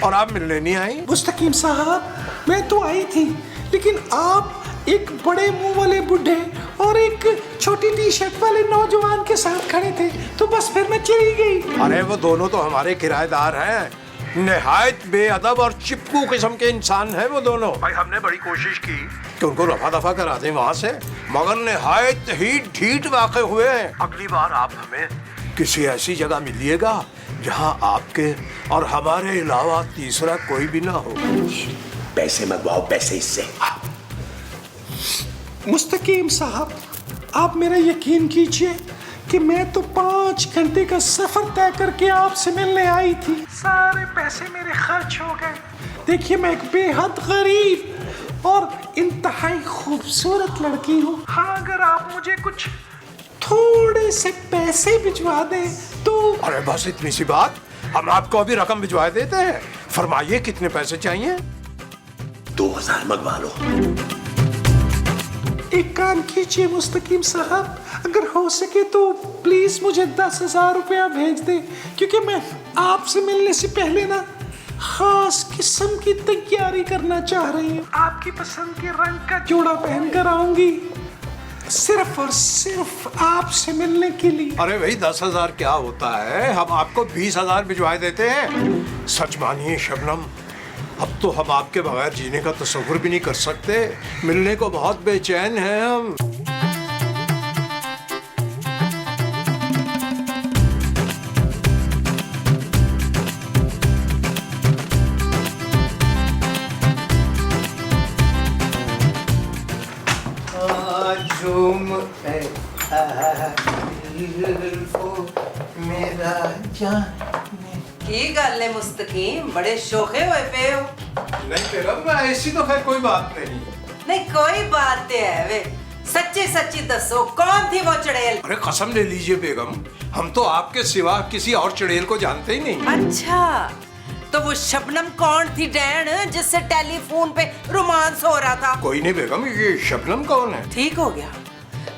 और आप मिलने नहीं आई। मुस्तकीम साहब मैं तो आई थी, लेकिन आप एक बड़े मुंह वाले बुढ़े और एक छोटी टी शर्ट वाले नौजवान के साथ खड़े थे, तो बस फिर मैं चली गई। अरे वो दोनों तो हमारे किराएदार हैं, निहायत बेअदब और चिपकू किस्म के इंसान हैं वो दोनों। भाई हमने बड़ी कोशिश की कि उनको रफा दफा करा दें वहाँ से, मगर निहायत ही ढीठ वाक़े हुए हैं। अगली बार आप हमें किसी ऐसी जगह मिलिएगा जहाँ आपके और हमारे अलावा तीसरा कोई भी ना हो। पैसे मंगवाओ, पैसे इससे। मुस्तकीम साहब आप मेरा यकीन कीजिए कि मैं तो 5 घंटे का सफर तय करके आपसे मिलने आई थी, सारे पैसे मेरे खर्च हो गए। देखिए मैं एक बेहद गरीब और इंतहाई खूबसूरत लड़की हूँ। हाँ अगर आप मुझे कुछ थोड़े से पैसे भिजवा दें तो। अरे बस इतनी सी बात, हम आपको अभी रकम भिजवा देते हैं। फरमाइए कितने पैसे चाहिए? 2000 मंगवा लो। एक काम कीजिए मुस्तकीम साहब, अगर हो सके तो प्लीज मुझे 10,000 रुपया भेज दें, क्योंकि मैं आपसे मिलने से पहले ना खास किस्म की तैयारी करना चाह रही हूँ। आपकी पसंद के रंग का जोड़ा पहन कर आऊंगी। सिर्फ और सिर्फ आपसे मिलने के लिए। अरे भाई 10,000 क्या होता है, हम आपको 20,000 भिजवा देते हैं। सच मानिए शबनम, अब तो हम आपके बगैर जीने का तस्वुर भी नहीं कर सकते। मिलने को बहुत बेचैन हैं हम। मेरा जान की गल है मुस्तकीम, बड़े शोखे हुए पे हो। नहीं बेगम, ऐसी तो खैर कोई बात नहीं। नहीं कोई बात है वे, सच्ची सच्ची दसो कौन थी वो चुड़ैल? अरे कसम ले लीजिए बेगम, हम तो आपके सिवा किसी और चुड़ैल को जानते ही नहीं। अच्छा, तो वो शबनम कौन थी डैन जिससे टेलीफोन पे रोमांस हो रहा था? कोई नहीं बेगम, ये शबनम कौन है? ठीक हो गया,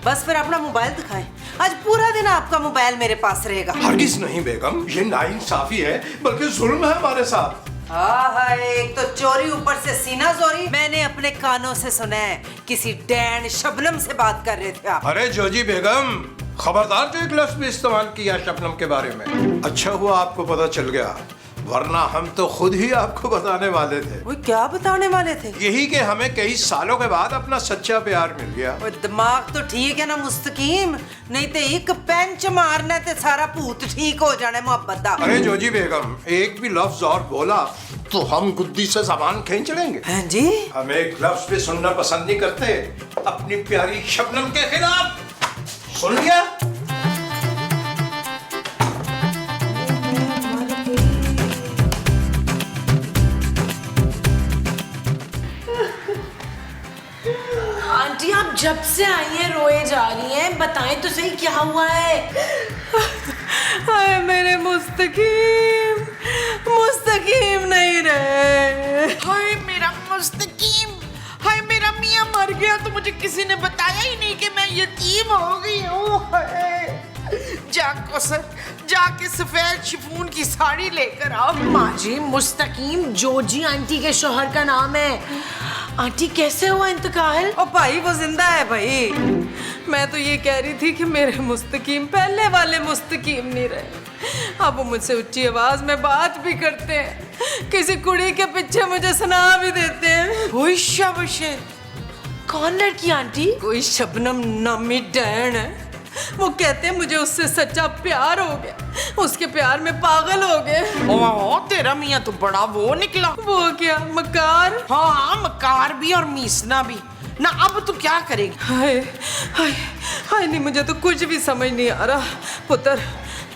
बस फिर अपना मोबाइल दिखाएं। आज पूरा दिन आपका मोबाइल मेरे पास रहेगा। हरगिज नहीं बेगम, ये नाइंसाफी है, बल्कि जुल्म है हमारे साथ। हाँ, एक तो चोरी ऊपर से सीना चोरी। मैंने अपने कानों से सुना है किसी डैन शबनम से बात कर रहे थे आप। अरे जोजी बेगम, खबरदार जो एक लफ्ज भी इस्तेमाल किया शबनम के बारे में। अच्छा हुआ आपको पता चल गया, वरना हम तो खुद ही आपको बताने वाले थे। वो क्या बताने वाले थे? यही कि हमें कई सालों के बाद अपना सच्चा प्यार मिल गया। वो दिमाग तो ठीक है ना मुस्तकीम, नहीं तो एक पेंच मारना ते सारा भूत ठीक हो जाना मोहब्बत दा। अरे जोजी बेगम, एक भी लफ्ज और बोला तो हम गुद्दी से जबान खींच लेंगे। हाँ जी, हम एक लफ्ज भी सुनना पसंद नहीं करते अपनी प्यारी शबनम के खिलाफ। सुन लिया? आंटी आप जब से आई हैं रोए जा रही हैं, बताएं तो सही क्या हुआ है? हाय मेरे मुस्तकीम, मुस्तकीम नहीं रहे। हाय मेरा मुस्तकीम, हाय मेरा मियाँ मर गया तो मुझे किसी ने बताया ही नहीं कि मैं यतीम हो गई हूँ। हाय, जाके सफेद शिफॉन की साड़ी लेकर आओ। माँ जी, मुस्तकीम जोजी आंटी के शौहर का नाम है। आंटी कैसे हुआ इंतकाल? ओ भाई वो जिंदा है भाई। मैं तो ये कह रही थी कि मेरे मुस्तकीम पहले वाले मुस्तकीम नहीं रहे। अब वो मुझसे ऊंची आवाज में बात भी करते हैं, किसी कुड़ी के पीछे मुझे सुना भी देते हैं। हुई शाबाश। कौन लड़की आंटी? कोई शबनम नामी डैन है। वो कहते हैं मुझे उससे सच्चा प्यार हो गया, उसके प्यार में पागल हो गए। ओह, तेरा मियाँ तो बड़ा वो निकला। वो क्या मकार? हाँ, मकार भी और मीसना भी ना। अब तू क्या करेगी? हाय हाय हाय, नहीं मुझे तो कुछ भी समझ नहीं आ रहा। पुत्र,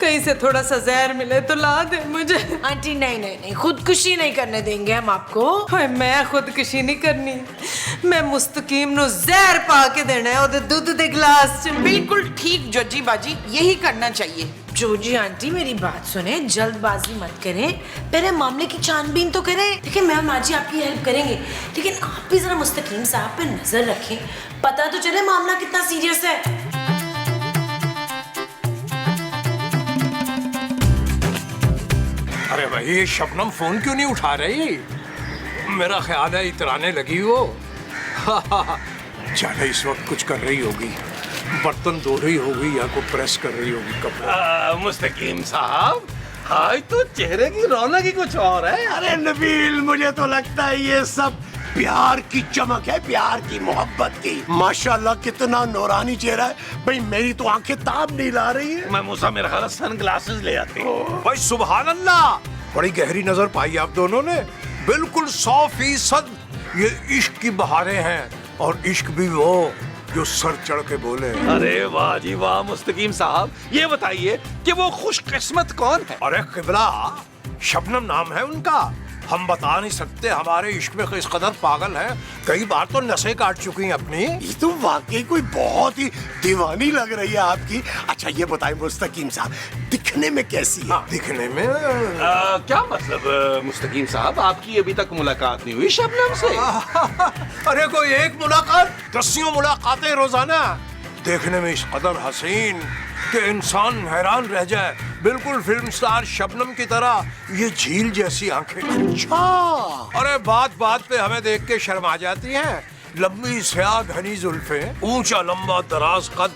कहीं से थोड़ा सा जहर मिले तो ला दे मुझे। आंटी नहीं नहीं नहीं, खुदकुशी नहीं करने देंगे हम आपको। हाय, मैं खुदकुशी नहीं करनी, मैं मुस्तकीम नु जहर पा के देना है ओदे दूध दे गिलास च। बिल्कुल ठीक जजी बाजी, यही करना चाहिए। जोजी आंटी मेरी बात सुने, जल्दबाजी मत करें, पहले मामले की छानबीन तो करें। ठीक है, मैं और माँ जी आपकी हेल्प करेंगे, लेकिन आप भी जरा मुस्तकीम साहब पे नजर रखें, पता तो चले मामला कितना सीरियस है। अरे भाई, ये शबनम फोन क्यों नहीं उठा रही? मेरा ख्याल है इतराने लगी वो। जाने इस वक्त कुछ कर रही होगी, बर्तन धो रही होगी या को प्रेस कर रही होगी कपड़ा। मुस्तकीम साहब, आज तो चेहरे की रौनक ही कुछ और है। अरे नबील, मुझे तो लगता है ये सब प्यार की चमक है, प्यार की मोहब्बत की। माशाल्लाह कितना नूरानी चेहरा है भाई, मेरी तो आंखें ताब नहीं ला रही है। मैं मूसा, मेरा ख्याल सन ग्लासेस ले आते हैं। भाई सुभान अल्लाह, बड़ी गहरी नजर पाई आप दोनों ने। बिल्कुल 100% ये इश्क की बहारें हैं, और इश्क भी वो जो सर चढ़ के बोले। अरे वाह जी वाह मुस्तकीम साहब, ये बताइए कि वो खुशकिस्मत कौन है? अरे किबला, शबनम नाम है उनका। हम बता नहीं सकते, हमारे इश्क में किस कदर पागल हैं, कई बार तो नसें काट चुकी हैं अपनी। ये तो वाकई कोई बहुत ही दीवानी लग रही है आपकी। अच्छा ये बताइए मुस्तकीम साहब, दिखने में कैसी है? दिखने में क्या मतलब मुस्तकीम साहब, आपकी अभी तक मुलाकात नहीं हुई शबनम से? अरे कोई एक मुलाकात, दसियों मुलाकातें रोजाना। देखने में इस कदर हसीन कि इंसान हैरान रह जाए, बिल्कुल फिल्म स्टार शबनम की तरह, ये झील जैसी आंखें। अच्छा, अरे बात बात पे हमें देख के शर्मा जाती हैं, लंबी स्याह घनी जुल्फें, ऊंचा लंबा दराज कद,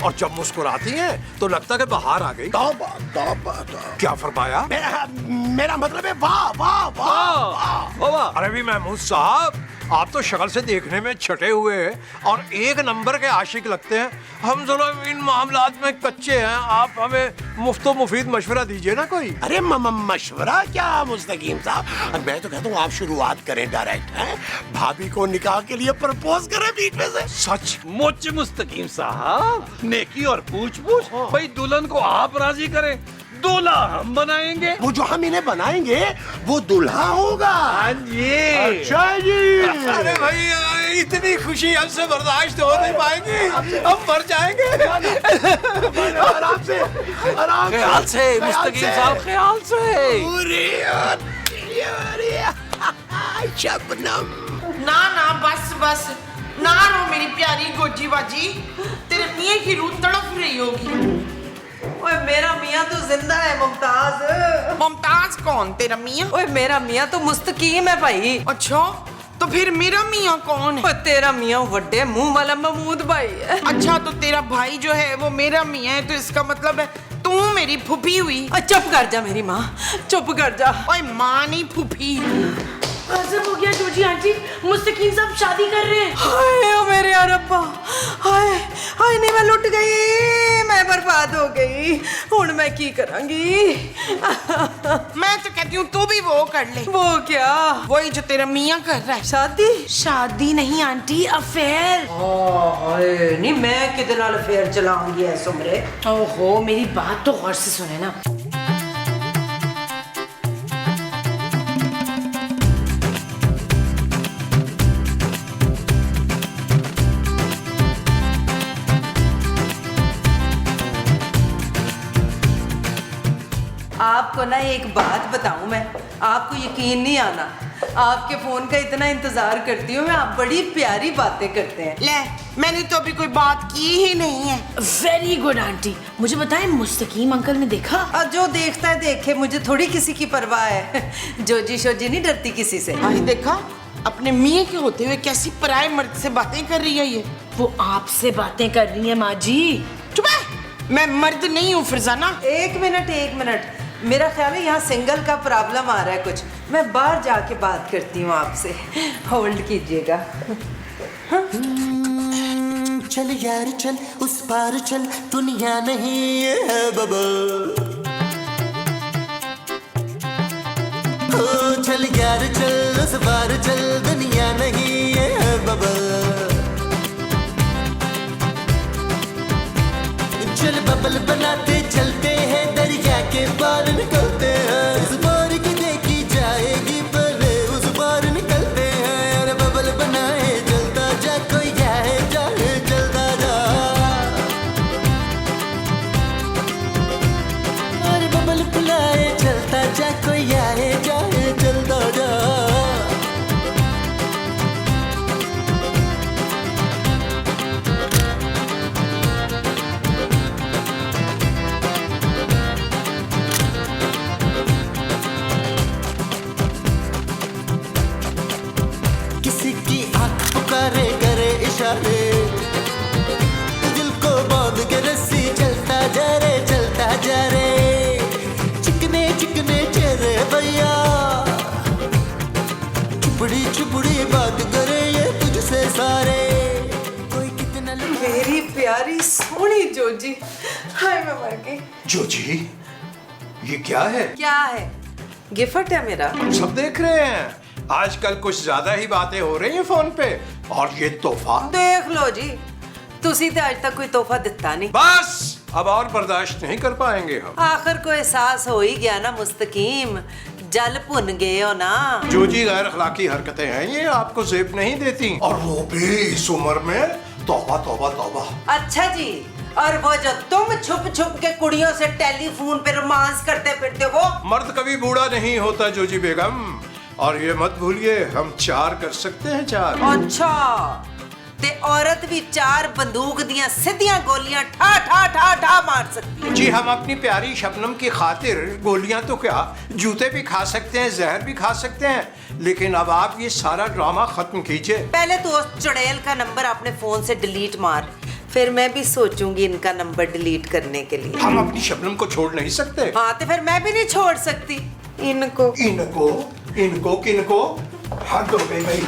और जब मुस्कुराती हैं तो लगता है कि बाहर आ गई। तौबा तौबा क्या फरमाया? मेरा मतलब है वाह वाह वाह वाह। अरे भी महमूद साहब, आप तो शक्ल से देखने में छटे हुए हैं और एक नंबर के आशिक लगते हैं। हम जरा इन मामलात में कच्चे हैं, आप हमें मुफ्तो मुफीद मशवरा दीजिए ना कोई। अरे मशवरा क्या मुस्तकीम साहब, मैं तो कहता हूँ आप शुरुआत करें डायरेक्ट, हैं? भाभी को निकाह के लिए प्रपोज करें बीच में से। सच मुझ मुस्तकीम साहब, नेकी और पूछ पूछ, भाई दुल्हन को आप राजी करें, दूल्हा हम बनाएंगे। वो जो हम इन्हें बनाएंगे वो दूल्हा होगा। हाँ जी। अच्छा जी। अरे भाई, इतनी खुशी हमसे बर्दाश्त हो नहीं पाएगी, हम मर जाएंगे। आराम से आराम से। ख्याल से मुस्तकीम साहब, ख्याल से। शबनम। ना ना बस बस, ना रो मेरी प्यारी गोजी बाजी, तेरे मियाँ की रूह तड़प रही होगी। ओए मेरा मियाँ तो जिंदा है मुमताज। मुमताज कौन, तेरा मियाँ? ओए मेरा मियाँ तो मुस्तकीम है भाई। अच्छा, तो फिर मेरा मियाँ कौन है? ओए तेरा मियाँ वड्डे मुंह वाला महमूद भाई है। अच्छा, तो तेरा भाई जो है वो मेरा मियाँ है, तो इसका मतलब है तू मेरी फूफी हुई। चुप कर जा मेरी माँ, चुप कर जा। ओए माँ नहीं फूफी। गजब हो गया जोजी आंटी, मुस्तकीम साहब शादी कर रहे हैं। हाय ओ मेरे रब्बा, हाय हाय नहीं मैं लुट गई, मैं बर्बाद हो गई, हुण मैं की करांगी। मैं तो कहती हूँ तू भी वो कर ले। वो क्या? वही जो तेरा मियाँ कर रहा है। शादी? शादी नहीं आंटी, अफेयर। हाय नहीं मैं किधर नाल अफेयर चलाऊंगी ऐ सुमरे। ओहो, मेरी बात तो गौर से सुने ना। आपको ना एक बात बताऊं मैं, आपको यकीन नहीं आना, आपके फोन का इतना इंतजार करती हूँ मैं, आप बड़ी प्यारी बातें करते हैं। ले, मैंने तो अभी कोई बात की ही नहीं है। वेरी गुड आंटी, मुझे बताएं मुस्तकीम अंकल ने देखा? और जो देखता है देखे, मुझे थोड़ी किसी की परवाह है। जोजी शोजी नहीं डरती किसी से। भाई देखा, अपने मियाँ के होते हुए कैसी पराये मर्द से बातें कर रही है ये। वो आपसे बातें कर रही है माँ जी। चुप है, मैं मर्द नहीं हूँ फरजाना। एक मिनट, मेरा ख्याल है यहाँ सिंगल का प्रॉब्लम आ रहा है कुछ, मैं बाहर जाके बात करती हूँ आपसे, होल्ड कीजिएगा। चल यार चल, उस पार चल, दुनिया नहीं है बबल। ओ चल यार चल, उस पार चल, दुनिया नहीं है बबल। चल बबल बनाते चलते हैं, दरिया के पार निकलते हैं। इस बार की देखी जाएगी, पहले उस पार निकलते हैं। अरे बबल बनाए चलता जा, कोई जाए जाए चलता जा। अरे बबल बुलाए चलता जा, कोई आए जाए चलता जा। करे इशारे, दिल को बांध के रस्सी, चलता जा रे चलता जा रे। चिकने चिकने चेहरे भैया, चुपड़ी चुपड़ी बात करे ये तुझसे सारे। कोई कितना मेरी प्यारी सोनी जोजी, हाय मैं मर गई। जोजी, ये क्या है? क्या है? गिफ्ट है मेरा। सब देख रहे हैं, आजकल कुछ ज्यादा ही बातें हो रही हैं फोन पे। और ये तोहफा देख लो जी, तुसी तो आज तक कोई तोहफा दिता नहीं। बस अब और बर्दाश्त नहीं कर पाएंगे हम। आखिर को एहसास हो ही गया ना मुस्तकीम, जल भुन गए हो ना। जो जी गैर अखलाकी हरकतें हैं ये, आपको जेब नहीं देती, और वो भी इस उम्र में। तौबा तौबा तौबा। अच्छा जी, और वो जो तुम छुप छुप के कुड़ियों से टेलीफोन पे रोमांस करते फिरते हो। मर्द कभी बूढ़ा नहीं होता जोजी बेगम, और ये मत भूलिए हम 4 कर सकते हैं 4। अच्छा, ते औरत भी 4 बंदूक दियां सीधियां गोलियां ठा ठा ठा ठा मार सकती है। जी हम अपनी प्यारी शबनम की खातिर गोलियां तो क्या जूते भी खा सकते हैं, जहर भी खा सकते हैं, लेकिन अब आप ये सारा ड्रामा खत्म कीजिए। पहले तो उस चुड़ैल का नंबर अपने फोन से डिलीट मार, फिर मैं भी सोचूंगी इनका नंबर डिलीट करने के लिए। हम अपनी शबनम को छोड़ नहीं सकते। हाँ तो फिर मैं भी नहीं छोड़ सकती इनको। इनको इनको किनको हद हो गई भाई।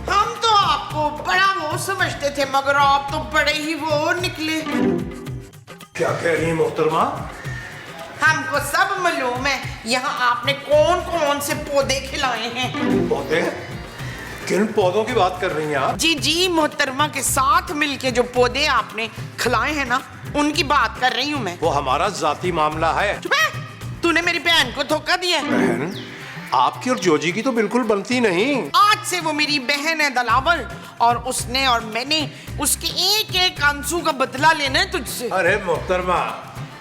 हम तो आपको बड़ा वो समझते थे, मगर आप तो बड़े ही वो निकले। क्या कह रही है मोहतरमा? हमको सब मालूम है यहाँ आपने कौन कौन से पौधे खिलाए हैं। पौधे? किन पौधों की बात कर रही हैं आप? जी जी, मोहतरमा के साथ मिलके जो पौधे आपने खिलाए हैं ना, उनकी बात कर रही हूँ मैं। वो हमारा जाती मामला है। चुप है, तूने मेरी बहन को धोखा दिया है। बहन, आपकी और जोजी की तो बिल्कुल बनती नहीं। आज से वो मेरी बहन है दलावर, और उसने और मैंने उसके एक एक आंसू का बदला लेना है तुझसे। अरे मोहतरमा,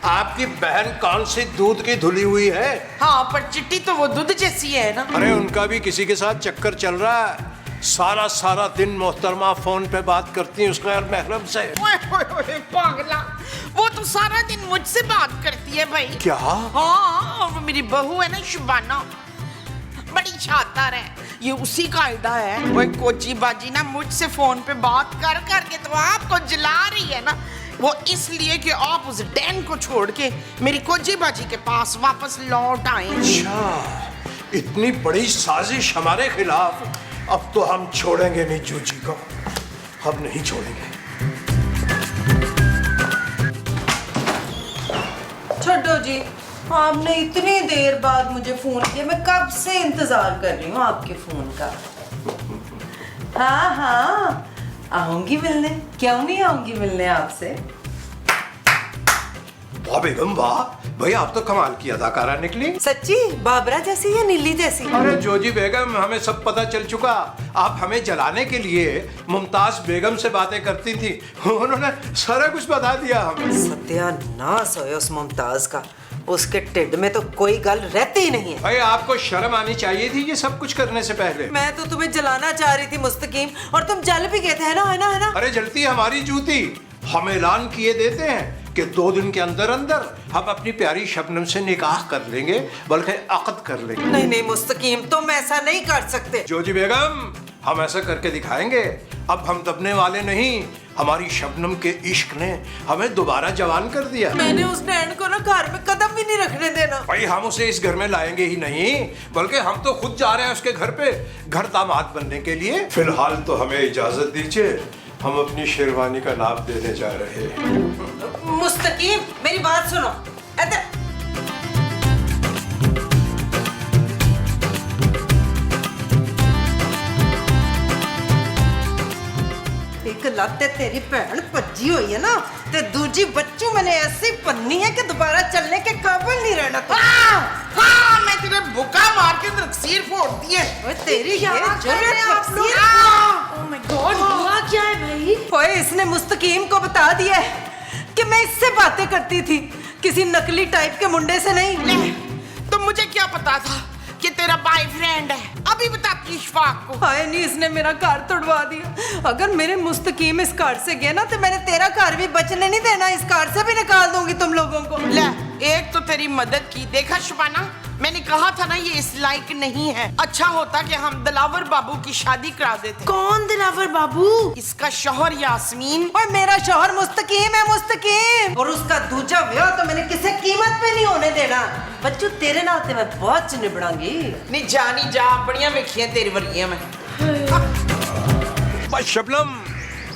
आपकी बहन कौन सी दूध की धुली हुई है? हाँ, पर चिट्टी तो वो दूध जैसी है ना। अरे उनका भी किसी के साथ चक्कर चल रहा है। सारा सारा दिन मोहतरमा फोन पे बात करती है उस गैर महरम से। ओए ओए ओए पागला, वो तो सारा दिन मुझसे बात करती है भाई। क्या? हाँ, वो मेरी बहू है ना शुबाना, बड़ी शानदार है, ये उसी का आइडा है। वो कोची बाजी ना मुझसे फोन पे बात कर करके तो आपको जला रही है ना, वो इसलिए कि आप उस डैन को छोड़ के मेरी कोची बाजी के पास वापस लौट आए। अच्छा, इतनी बड़ी साजिश हमारे खिलाफ। अब तो हम छोड़ेंगे नहीं जूजी को, हम नहीं छोड़ेंगे। छोड़ो जी, आपने इतनी देर बाद मुझे फोन किया, मैं कब से इंतजार कर रही हूँ आपके फोन का। हाँ हाँ, आऊंगी मिलने, क्यों नहीं आऊंगी मिलने आपसे। वाह बेगम वाह, भाई आप तो कमाल की अदाकारा निकली। सच्ची बाबरा जैसी या नीली जैसी? अरे जोजी बेगम, हमें सब पता चल चुका। आप हमें जलाने के लिए मुमताज बेगम से बातें करती थी, उन्होंने सारा कुछ बता दिया हमें। सत्यानाश हो उस मुमताज का, उसके टिड में तो कोई गल रहती ही नहीं है। भाई आपको शर्म आनी चाहिए थी ये सब कुछ करने से पहले। मैं तो तुम्हें जलाना चाह रही थी मुस्तकीम, और तुम जल भी गए थे, है ना है ना है ना। अरे जलती हमारी जूती। हम ऐलान किए देते हैं कि 2 दिन के अंदर अंदर हम अपनी प्यारी शबनम से निकाह कर लेंगे, बल्कि अक़द कर लेंगे। नहीं नहीं मुस्तकीम, तुम ऐसा नहीं कर सकते। जोजी बेगम, हम ऐसा करके दिखाएंगे। अब हम दबने वाले नहीं। हमारी शबनम के इश्क ने हमें दोबारा जवान कर दिया। मैंने उस नैन को ना घर में कदम भी नहीं रखने देना। भाई हम उसे इस घर में लाएंगे ही नहीं, बल्कि हम तो खुद जा रहे हैं उसके घर पे, घर दामाद बनने के लिए। फिलहाल तो हमें इजाजत दीजिए, हम अपनी शेरवानी का नाप देने जा रहे हैं। मुस्तकीम मेरी बात सुनो। एक लत तेरी भैन भज्जी हुई है ना, ते दूजी बच्चू मैंने ऐसी पन्नी है कि दोबारा चलने के काबिल नहीं रहना। हाँ, मैं तेरे बुका मार के तकसीर फोड़ दी है। ओए तेरी ये जुर्रत तकसीर। ओह माय गॉड, हुआ क्या है भाई? ओए इसने मुस्तकीम को बता दिया है कि मैं इससे बातें करती थी, किसी नकली टाइप के मुंडे से नहीं। ले, तो मुझे क्या पता था कि तेरा बॉयफ्रेंड है? अभी बताती इशफाक को। हाय नहीं, इसने मेरा घर तोड़वा दिया। अगर मेरे मुस्तकीम इस घर से गए ना, तो मैंने तेरा घर भी बचने नहीं देना, इस घर से भी निकाल दूंगी तुम लोगों को। ले, एक तो तेरी मदद की, देखा शुबाना, मैंने कहा था ना ये इस लायक नहीं है। अच्छा होता कि हम दिलावर बाबू की शादी करा देते। कौन दिलावर बाबू? इसका शौहर यास्मीन। और मेरा शौहर मुस्तकीम है, मुस्तकीम। और उसका दूजा विआह तो मैंने किसी कीमत पे नहीं होने देना। बच्चू तेरे नाते मैं बहुत निभड़ांगी। नहीं जानी जा, बढ़िया वेखियां तेरी वर्गियां में। बस शबनम,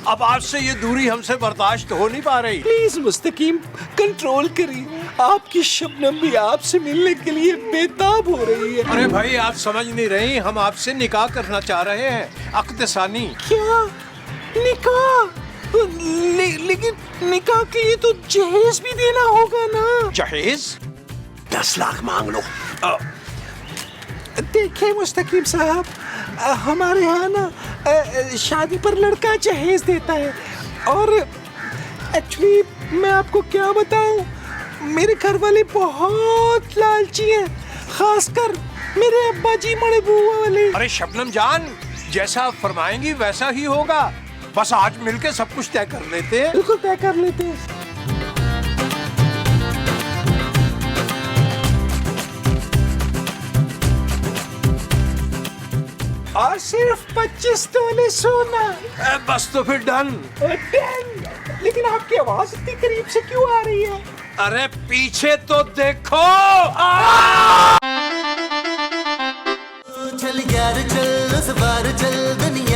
अब आपसे ये दूरी हमसे बर्दाश्त हो नहीं पा रही। प्लीज मुस्तकीम कंट्रोल करिए, आपकी शबनम भी आपसे मिलने के लिए बेताब हो रही है। अरे भाई आप समझ नहीं रही, हम आपसे निकाह करना चाह रहे हैं, अक़्द सानी। क्या निकाह? लेकिन निकाह के लिए तो जहेज भी देना होगा ना। जहेज? 10 लाख मांग लो। देखिए मुस्तकीम साहब, हमारे यहाँ ना शादी पर लड़का जहेज देता है, और एक्चुअली मैं आपको क्या बताऊं, मेरे घर वाले बहुत लालची हैं, खासकर मेरे अब्बा जी मड़बुआ वाले। अरे शबनम जान, जैसा आप फरमाएंगी वैसा ही होगा, बस आज मिलके सब कुछ तय कर लेते हैं। बिल्कुल तय कर लेते हैं। और सिर्फ 25 तोले सोना। बस तो फिर डन। डन। लेकिन आपकी आवाज इतनी करीब से क्यों आ रही है? अरे पीछे तो देखो। चल यार चल, इस बार चल दुनिया